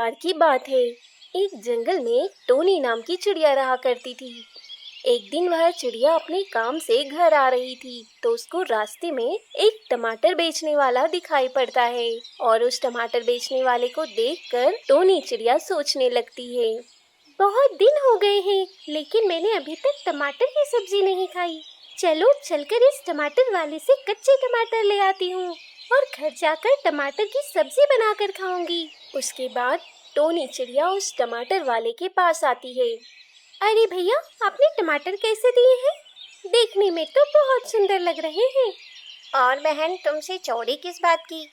बार की बात है। एक जंगल में टोनी नाम की चिड़िया रहा करती थी। एक दिन वह चिड़िया अपने काम से घर आ रही थी तो उसको रास्ते में एक टमाटर बेचने वाला दिखाई पड़ता है और उस टमाटर बेचने वाले को देखकर टोनी चिड़िया सोचने लगती है, बहुत दिन हो गए हैं लेकिन मैंने अभी तक टमाटर की सब्जी नहीं खाई। चलो चलकर इस टमाटर वाले से कच्चे टमाटर ले आती हूँ और घर जाकर टमाटर की सब्जी बनाकर खाऊंगी। उसके बाद टोनी चिड़िया उस टमाटर वाले के पास आती है। अरे भैया, आपने टमाटर कैसे दिए हैं? देखने में तो बहुत सुंदर लग रहे हैं। और बहन, तुमसे चोरी किस बात की?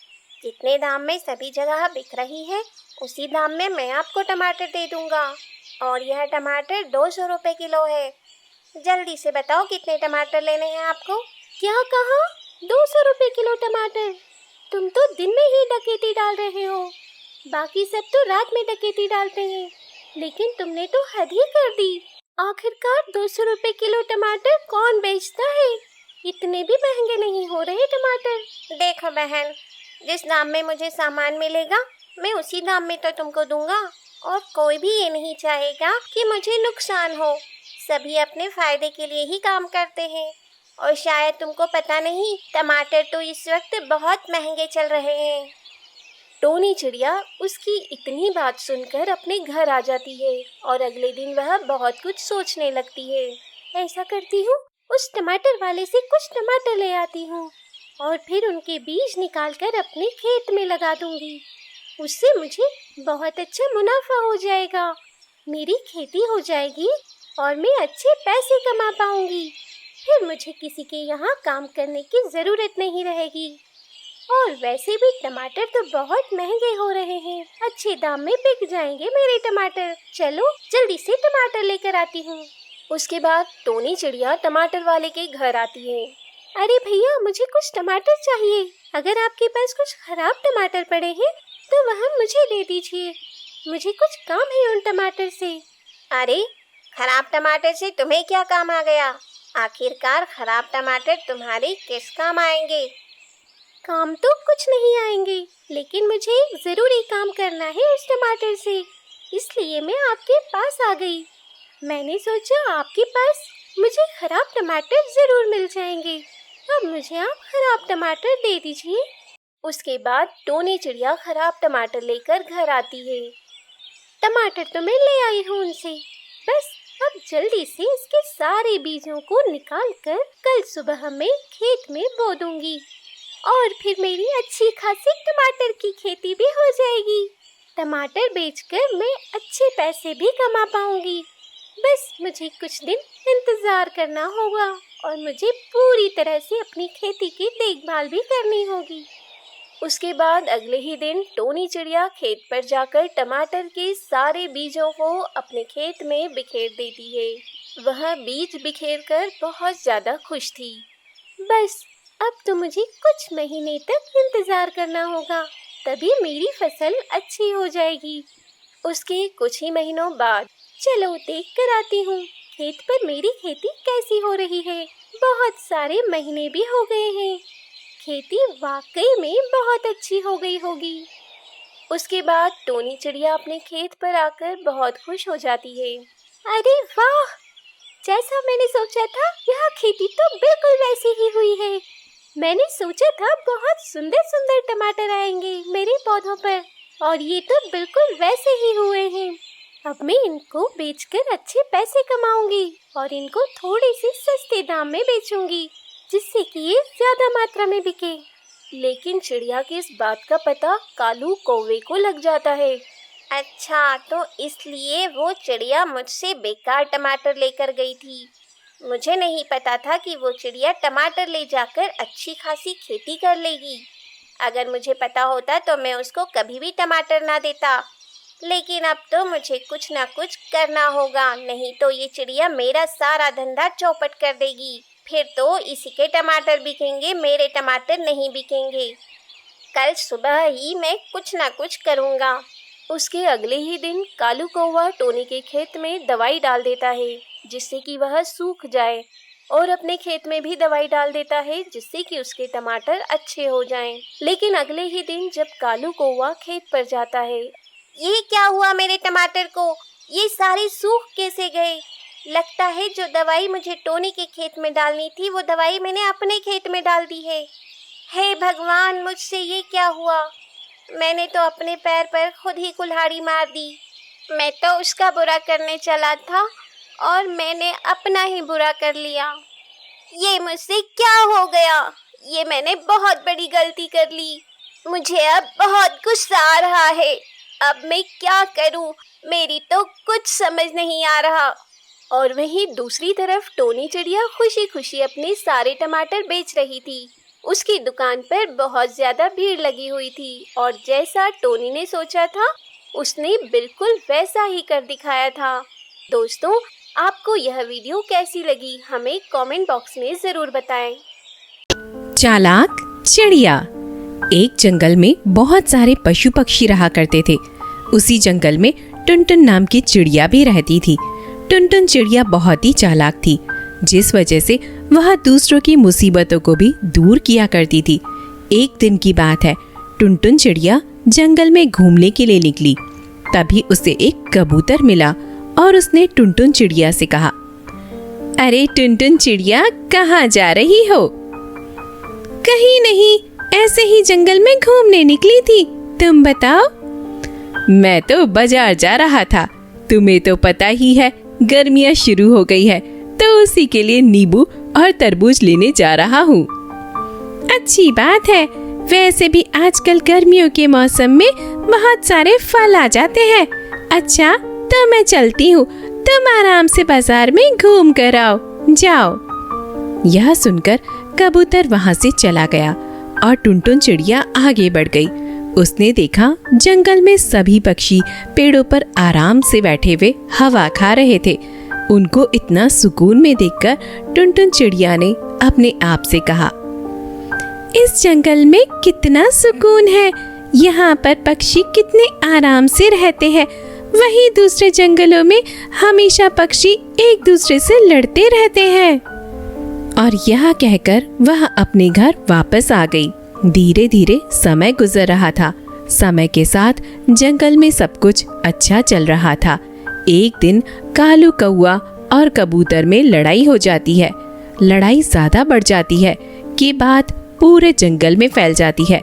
जितने दाम में सभी जगह बिक रही है उसी दाम में मैं आपको टमाटर दे दूंगा। और यह टमाटर 200 रुपए किलो है। जल्दी से बताओ कितने टमाटर लेने हैं आपको? क्या कहा? 200 रुपए किलो टमाटर? तुम तो दिन में ही डकैती डाल रहे हो। बाकी सब तो रात में डकैती डालते हैं, लेकिन तुमने तो हद ही कर दी। आखिरकार 200 रुपए किलो टमाटर कौन बेचता है? इतने भी महंगे नहीं हो रहे टमाटर। देखो बहन, जिस दाम में मुझे सामान मिलेगा मैं उसी दाम में तो तुमको दूंगा। और कोई भी ये नहीं चाहेगा कि मुझे नुकसान हो। सभी अपने फायदे के लिए ही काम करते हैं। और शायद तुमको पता नहीं, टमाटर तो इस वक्त बहुत महंगे चल रहे हैं। टोनी चिड़िया उसकी इतनी बात सुनकर अपने घर आ जाती है और अगले दिन वह बहुत कुछ सोचने लगती है। ऐसा करती हूँ, उस टमाटर वाले से कुछ टमाटर ले आती हूँ और फिर उनके बीज निकालकर अपने खेत में लगा दूंगी। उससे मुझे बहुत अच्छा मुनाफा हो जाएगा, मेरी खेती हो जाएगी और मैं अच्छे पैसे कमा पाऊंगी। फिर मुझे किसी के यहाँ काम करने की जरूरत नहीं रहेगी। और वैसे भी टमाटर तो बहुत महंगे हो रहे हैं, अच्छे दाम में बिक जाएंगे मेरे टमाटर। चलो जल्दी से टमाटर लेकर आती हूँ। उसके बाद टोनी चिड़िया टमाटर वाले के घर आती है। अरे भैया, मुझे कुछ टमाटर चाहिए। अगर आपके पास कुछ खराब टमाटर पड़े हैं तो वह मुझे दे दीजिए। मुझे कुछ काम है उन टमाटर से। अरे, खराब टमाटर से तुम्हें क्या काम आ गया? आखिरकार खराब टमाटर तुम्हारे किस काम आएंगे? काम तो कुछ नहीं आएंगे, लेकिन मुझे एक जरूरी काम करना है उस टमाटर से, इसलिए मैं आपके पास आ गई। मैंने सोचा आपके पास मुझे खराब टमाटर जरूर मिल जाएंगे। अब मुझे आप खराब टमाटर दे दीजिए। उसके बाद टोनी चिड़िया खराब टमाटर लेकर घर आती है। टमाटर तो मैं ले आई हूँ उनसे, बस अब जल्दी से इसके सारे बीजों को निकाल कर कल सुबह मैं खेत में बो दूंगी और फिर मेरी अच्छी खासी टमाटर की खेती भी हो जाएगी। टमाटर बेचकर मैं अच्छे पैसे भी कमा पाऊंगी। बस मुझे कुछ दिन इंतजार करना होगा और मुझे पूरी तरह से अपनी खेती की देखभाल भी करनी होगी। उसके बाद अगले ही दिन टोनी चिड़िया खेत पर जाकर टमाटर के सारे बीजों को अपने खेत में बिखेर देती है। वह बीज बिखेर कर बहुत ज्यादा खुश थी। बस अब तो मुझे कुछ महीने तक इंतजार करना होगा, तभी मेरी फसल अच्छी हो जाएगी। उसके कुछ ही महीनों बाद चलो देख कर आती हूँ खेत पर मेरी खेती कैसी हो रही है। बहुत सारे महीने भी हो गए हैं, खेती वाकई में बहुत अच्छी हो गई होगी। उसके बाद टोनी चिड़िया अपने खेत पर आकर बहुत खुश हो जाती है। अरे वाह, जैसा मैंने सोचा था यह खेती तो बिल्कुल वैसी ही हुई है। मैंने सोचा था बहुत सुंदर सुंदर टमाटर आएंगे मेरे पौधों पर, और ये तो बिल्कुल वैसे ही हुए हैं। अब मैं इनको बेचकर अच्छे पैसे कमाऊंगी और इनको थोड़ी सी सस्ते दाम में बेचूंगी, जिससे कि ये ज्यादा मात्रा में बिके। लेकिन चिड़िया की इस बात का पता कालू कौवे को लग जाता है। अच्छा, तो इसलिए वो चिड़िया मुझसे बेकार टमाटर लेकर गई थी। मुझे नहीं पता था कि वो चिड़िया टमाटर ले जाकर अच्छी खासी खेती कर लेगी। अगर मुझे पता होता तो मैं उसको कभी भी टमाटर ना देता। लेकिन अब तो मुझे कुछ ना कुछ करना होगा, नहीं तो ये चिड़िया मेरा सारा धंधा चौपट कर देगी। फिर तो इसी के टमाटर बिकेंगे, मेरे टमाटर नहीं बिकेंगे। कल सुबह ही मैं कुछ ना कुछ करूँगा। उसके अगले ही दिन कालू कौवा टोनी के खेत में दवाई डाल देता है, जिससे कि वह सूख जाए, और अपने खेत में भी दवाई डाल देता है जिससे कि उसके टमाटर अच्छे हो जाएं। लेकिन अगले ही दिन जब कालू कौवा खेत पर जाता है ये क्या हुआ मेरे टमाटर को? ये सारे सूख कैसे गए? लगता है जो दवाई मुझे टोनी के खेत में डालनी थी वो दवाई मैंने अपने खेत में डाल दी है। हे भगवान, मुझसे ये क्या हुआ? मैंने तो अपने पैर पर खुद ही कुल्हाड़ी मार दी। मैं तो उसका बुरा करने चला था और मैंने अपना ही बुरा कर लिया। ये मुझसे क्या हो गया? ये मैंने बहुत बड़ी गलती कर ली। मुझे अब बहुत गुस्सा आ रहा है। अब मैं क्या करूं? मेरी तो कुछ समझ नहीं आ रहा। और वहीं दूसरी तरफ टोनी चिड़िया खुशी खुशी अपने सारे टमाटर बेच रही थी। उसकी दुकान पर बहुत ज़्यादा भीड़ लगी हुई थी और जैसा टोनी ने सोचा था उसने बिल्कुल वैसा ही कर दिखाया था। दोस्तों, आपको यह वीडियो कैसी लगी हमें कमेंट बॉक्स में ज़रूर बताएं। चालाक चिड़िया। एक जंगल में बहुत सारे पशु पक्षी रहा करते थे। उसी जंगल में टुनटुन नाम की चिड़िया भी रहती थी। टुनटुन चिड़िया बहुत ही चालाक थी, जिस वजह से वह दूसरों की मुसीबतों को भी दूर किया करती थी। एक दिन की बात है, टुनटुन चिड़िया जंगल में घूमने के लिए निकली। तभी उसे एक कबूतर मिला और उसने टुनटुन चिड़िया से कहा, अरे टुनटुन चिड़िया, कहाँ जा रही हो? कहीं नहीं, ऐसे ही जंगल में घूमने निकली थी। तुम बताओ? मैं तो बाजार जा रहा था। तुम्हें तो पता ही है गर्मियाँ शुरू हो गई है, तो उसी के लिए नींबू और तरबूज लेने जा रहा हूँ। अच्छी बात है। वैसे भी आजकल गर्मियों के मौसम में बहुत सारे फल आ जाते हैं। अच्छा, तो मैं चलती हूँ। तुम आराम से बाजार में घूम कर आओ। जाओ। यह सुनकर कबूतर वहाँ से चला गया और टुनटुन चिड़िया आगे बढ़ गई। उसने देखा जंगल में सभी पक्षी पेड़ों पर आराम से बैठे हुए हवा खा रहे थे। उनको इतना सुकून में देखकर टुनटुन चिड़िया ने अपने आप से कहा, इस जंगल में कितना सुकून है। यहाँ पर पक्षी कितने आराम से रहते हैं। वहीं दूसरे जंगलों में हमेशा पक्षी एक दूसरे से लड़ते रहते हैं। और यह कहकर वह अपने घर वापस आ गई। धीरे धीरे समय गुजर रहा था। समय के साथ जंगल में सब कुछ अच्छा चल रहा था। एक दिन कालू कौआ और कबूतर में लड़ाई हो जाती है। लड़ाई ज्यादा बढ़ जाती है कि बात पूरे जंगल में फैल जाती है।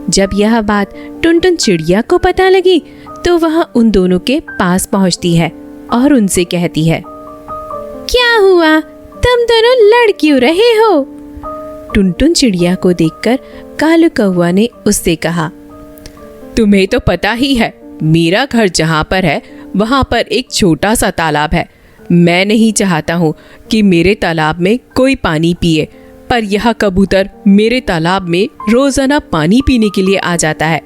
जब यह बात टुनटुन चिड़िया को पता लगी तो वह उन दोनों के पास पहुंचती है और उनसे कहती है, क्या हुआ? तुम दोनों लड़ क्यों रहे हो? टुनटुन चिड़िया को देखकर कालू कौआ ने उससे कहा, तुम्हें तो पता ही है मेरा घर जहाँ पर है वहाँ पर एक छोटा सा तालाब है। मैं नहीं चाहता हूँ कि मेरे तालाब में कोई पानी पिए, पर यह कबूतर मेरे तालाब में रोजाना पानी पीने के लिए आ जाता है।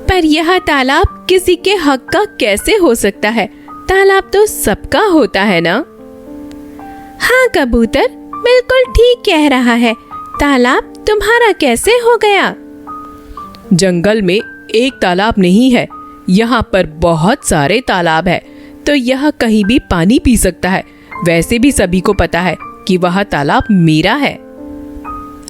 पर यह तालाब किसी के हक का कैसे हो सकता है? तालाब तो सबका होता है ना? हाँ कबूतर, बिल्कुल ठीक कह रहा है। तालाब तुम्हारा कैसे हो गया? जंगल में एक तालाब नहीं है, यहाँ पर बहुत सारे तालाब है, तो यह कहीं भी पानी पी सकता है। वैसे भी सभी को पता है कि वह तालाब मेरा है।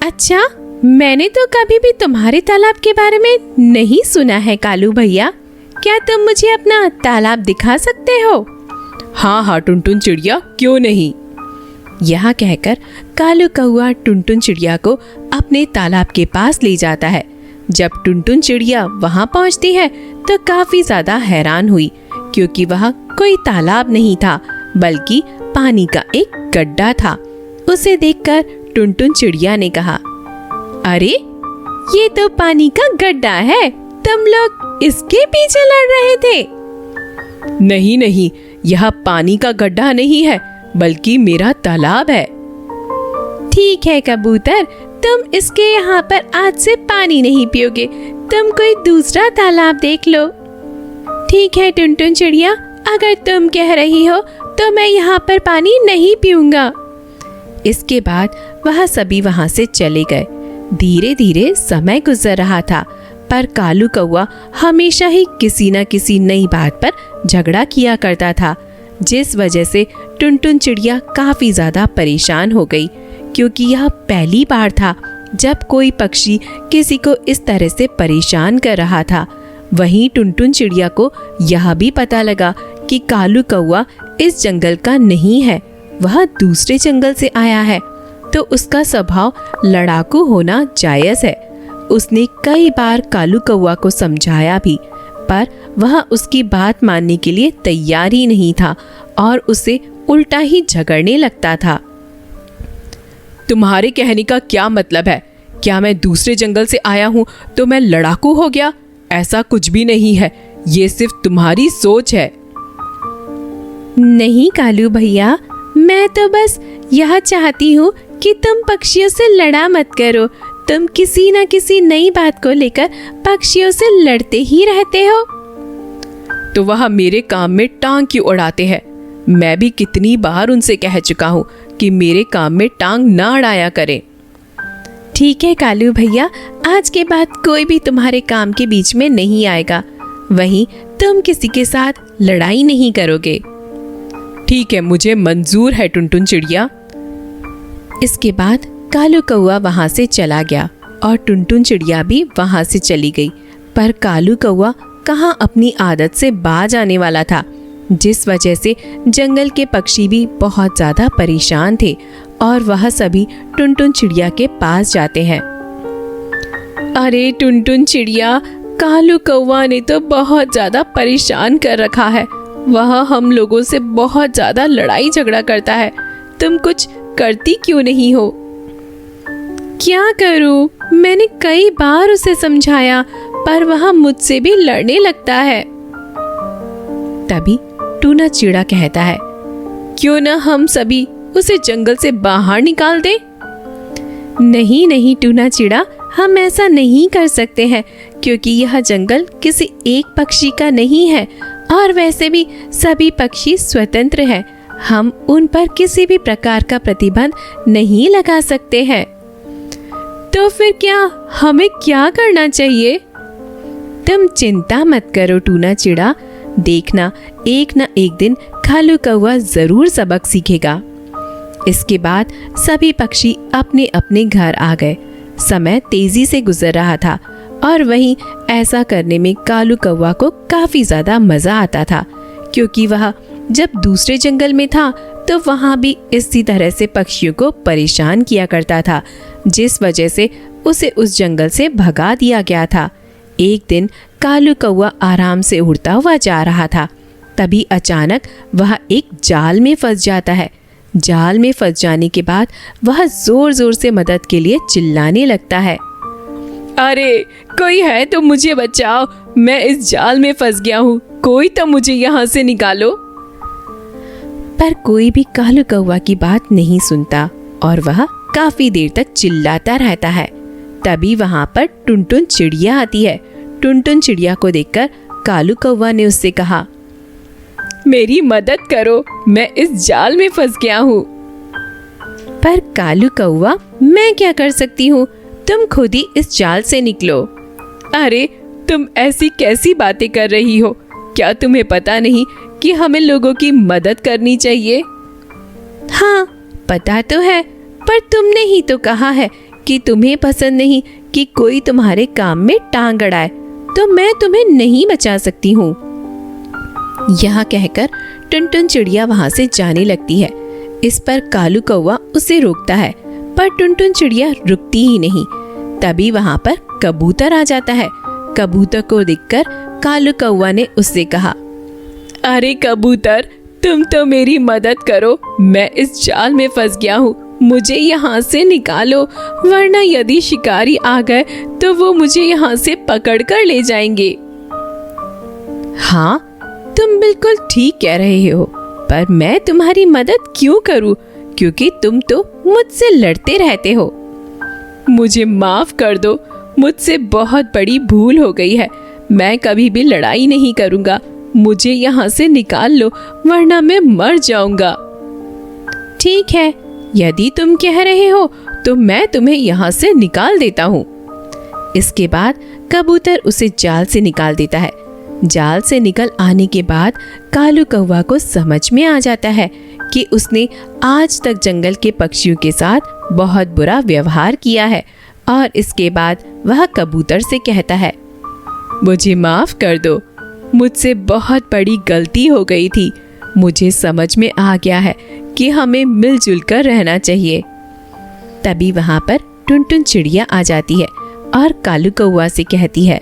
अच्छा, मैंने तो कभी भी तुम्हारे तालाब के बारे में नहीं सुना है कालू भैया। क्या तुम मुझे अपना तालाब दिखा सकते हो? हाँ हाँ टुनटुन चिड़िया, क्यों नहीं। यह कहकर कालू कौआ टुनटुन चिड़िया को अपने तालाब के पास ले जाता है। जब टुनटुन चिड़िया वहां पहुंचती है तो काफी ज्यादा हैरान हुई, क्योंकि वह कोई तालाब नहीं था बल्कि पानी का एक गड्ढा था। उसे देखकर टुनटुन चिड़िया ने कहा, अरे ये तो पानी का गड्ढा है, तुम लोग इसके पीछे लड़ रहे थे? नहीं नहीं, यह पानी का गड्ढा नहीं है बल्कि मेरा तालाब है। ठीक है कबूतर, तुम इसके यहाँ पर आज से पानी नहीं पियोगे, तुम कोई दूसरा तालाब देख लो। ठीक है टुनटुन चिड़िया, अगर तुम कह रही हो तो मैं यहाँ पर पानी नहीं पीऊंगा। इसके बाद वह सभी वहाँ से चले गए। धीरे धीरे समय गुजर रहा था, पर कालू कौआ हमेशा ही किसी न किसी नई बात पर झगड़ा किया करता था, जिस वजह से टुनटुन चिड़िया काफी ज्यादा परेशान हो गई, क्योंकि यह पहली बार था जब कोई पक्षी किसी को इस तरह से परेशान कर रहा था। वहीं टुनटुन चिड़िया को यह भी पता लगा कि कालू कौवा इस जंगल का नहीं है, वह दूसरे जंगल से आया है, तो उसका स्वभाव लड़ाकू होना जायज़ है। उसने कई बार कालू कौवा को समझाया भी, पर वह उसकी बात मानने के लिए तैयार ही नहीं था और उसे उल्टा ही झगड़ने लगता था। तुम्हारे कहने का क्या मतलब है? क्या मैं दूसरे जंगल से आया हूँ तो मैं लड़ाकू हो गया? ऐसा कुछ भी नहीं है, ये सिर्फ तुम्हारी सोच है। नहीं कालू भैया, मैं तो बस यह चाहती हूँ कि तुम पक्षियों से लड़ा मत करो। तुम किसी न किसी नई बात को लेकर पक्षियों से लड़ते ही रहते हो। तो वह मेरे काम में टांग क्यों उड़ाते हैं? मैं भी कितनी बार उनसे कह चुका हूँ कि मेरे काम में टांग ना अड़ाया करें। ठीक है कालू भैया, आज के बाद कोई भी तुम्हारे काम के बीच में नहीं आएगा। वहीं तुम किसी के साथ लड़ाई नहीं करोगे। ठीक है, मुझे मंजूर है टुनटुन चिड़िया। इसके बाद कालू कौवा वहां से चला गया और टुनटुन चिड़िया भी वहां से चली गई। पर कालू कौवा कहाँ अपनी आदत से बाज आने वाला था, जिस वजह से जंगल के पक्षी भी बहुत ज़्यादा परेशान थे और वह सभी टुनटुन चिड़िया के पास जाते हैं। अरे टुनटुन चिड़िया, कालू कौवा ने तो बहुत ज़्यादा परेशान कर रखा है। वह हम लोगों से बहुत ज़्यादा लड़ाई झगड़ा करता है। तुम कुछ करती क्यों नहीं हो? क्या करूं? मैंने कई बार उसे समझाया, पर वह मुझसे भी लड़ने लगता है। तभी टूना चिड़ा कहता है, क्यों ना हम सभी उसे जंगल से बाहर निकाल दें? नहीं नहीं टूना चिड़ा, हम ऐसा नहीं कर सकते हैं, क्योंकि यह जंगल किसी एक पक्षी का नहीं है और वैसे भी सभी पक्षी स्वतंत्र हैं। हम उन पर किसी भी प्रकार का प्रतिबंध नहीं लगा सकते हैं। तो फिर क्या हमें क्या करना चाहिए? तुम चिंता मत करो टूना चिड़ा, देखना एक न एक दिन कालू कौवा जरूर सबक सीखेगा। इसके बाद सभी पक्षी अपने अपने घर आ गए। समय तेजी से गुजर रहा था और वहीं ऐसा करने में कालू कौवा को काफी ज्यादा मजा आता था, क्योंकि वह जब दूसरे जंगल में था तो वहां भी इसी तरह से पक्षियों को परेशान किया करता था, जिस वजह से उसे उस जंगल से भगा दिया गया था। एक दिन कालू कौवा आराम से उड़ता हुआ जा रहा था। तभी अचानक वह एक जाल में फंस जाता है। जाल में फंस जाने के बाद वह जोर जोर से मदद के लिए चिल्लाने लगता है। अरे कोई है तो मुझे बचाओ, मैं इस जाल में फंस गया हूँ, कोई तो मुझे यहाँ से निकालो। पर कोई भी कालू कौवा की बात नहीं सुनता और वह काफी देर तक चिल्लाता रहता है। तभी वहां पर टुनटुन चिड़िया आती है। टुनटुन चिड़िया को देखकर कालू कौवा ने उससे कहा, मेरी मदद करो, मैं इस जाल में फंस गया हूँ। पर कालू कौवा, मैं क्या कर सकती हूँ, तुम खुद ही इस जाल से निकलो। अरे तुम ऐसी कैसी बातें कर रही हो? क्या तुम्हें पता नहीं कि हमें लोगों की मदद करनी चाहिए? हाँ पता तो है, पर तुमने ही तो कहा है कि तुम्हें पसंद नहीं कि कोई तुम्हारे काम में टांग अड़ाए, तो मैं तुम्हें नहीं बचा सकती हूँ। यह कहकर टुनटुन चिड़िया वहां से जाने लगती है। इस पर कालू कौवा उसे रोकता है, पर टुनटुन चिड़िया रुकती ही नहीं। तभी वहां पर कबूतर आ जाता है। कबूतर को देखकर कालू कौवा ने उससे कहा, अरे कबूतर, तुम तो मेरी मदद करो, मैं इस जाल में फंस गया हूँ, मुझे यहाँ से निकालो, वरना यदि शिकारी आ गए तो वो मुझे यहाँ से पकड़ कर ले जाएंगे। हाँ तुम बिल्कुल ठीक कह रहे हो, पर मैं तुम्हारी मदद क्यों करूँ, क्योंकि तुम तो मुझसे लड़ते रहते हो। मुझे माफ कर दो, मुझसे बहुत बड़ी भूल हो गई है, मैं कभी भी लड़ाई नहीं करूँगा, मुझे यहाँ से निकाल लो, वरना मैं मर जाऊंगा। ठीक है, यदि तुम कह रहे हो तो मैं तुम्हें यहाँ से निकाल देता हूँ। इसके बाद कबूतर उसे जाल से निकाल देता है। जाल से निकल आने के बाद कालू कौवा को समझ में आ जाता है कि उसने आज तक जंगल के पक्षियों के साथ बहुत बुरा व्यवहार किया है और इसके बाद वह कबूतर से कहता है, मुझे माफ कर दो, मुझसे बहुत बड़ी गलती हो गई थी। मुझे समझ में आ गया है कि हमें मिलजुल कर रहना चाहिए। तभी वहां पर टुनटुन चिड़िया आ जाती है और कालू कौवा से कहती है,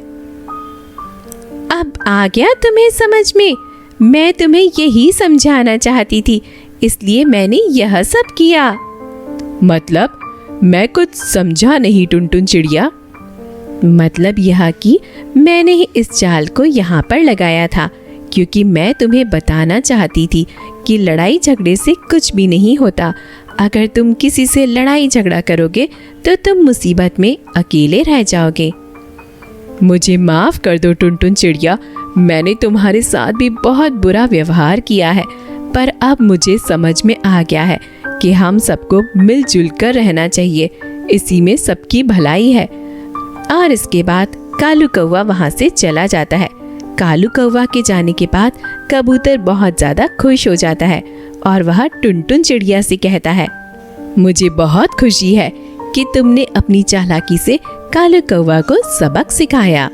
अब आ गया तुम्हें समझ में। मैं तुम्हें यही समझाना चाहती थी, इसलिए मैंने यह सब किया। मतलब मैं कुछ समझा नहीं टुनटुन चिड़िया। मतलब यह कि मैंने ही इस जाल को यहाँ पर लगाया था, क्योंकि मैं तुम्हें बताना चाहती थी कि लड़ाई झगड़े से कुछ भी नहीं होता। अगर तुम किसी से लड़ाई झगड़ा करोगे तो तुम मुसीबत में अकेले रह जाओगे। मुझे माफ कर दो टुनटुन चिड़िया, मैंने तुम्हारे साथ भी बहुत बुरा व्यवहार किया है, पर अब मुझे समझ में आ गया है कि हम सबको मिलजुल कर रहना चाहिए, इसी में सबकी भलाई है। और इसके बाद कालू कौवा वहाँ से चला जाता है। कालू कौवा के जाने के बाद कबूतर बहुत ज़्यादा खुश हो जाता है और वह टुनटुन चिड़िया से कहता है, मुझे बहुत खुशी है कि तुमने अपनी चालाकी से कालू कौवा को सबक सिखाया।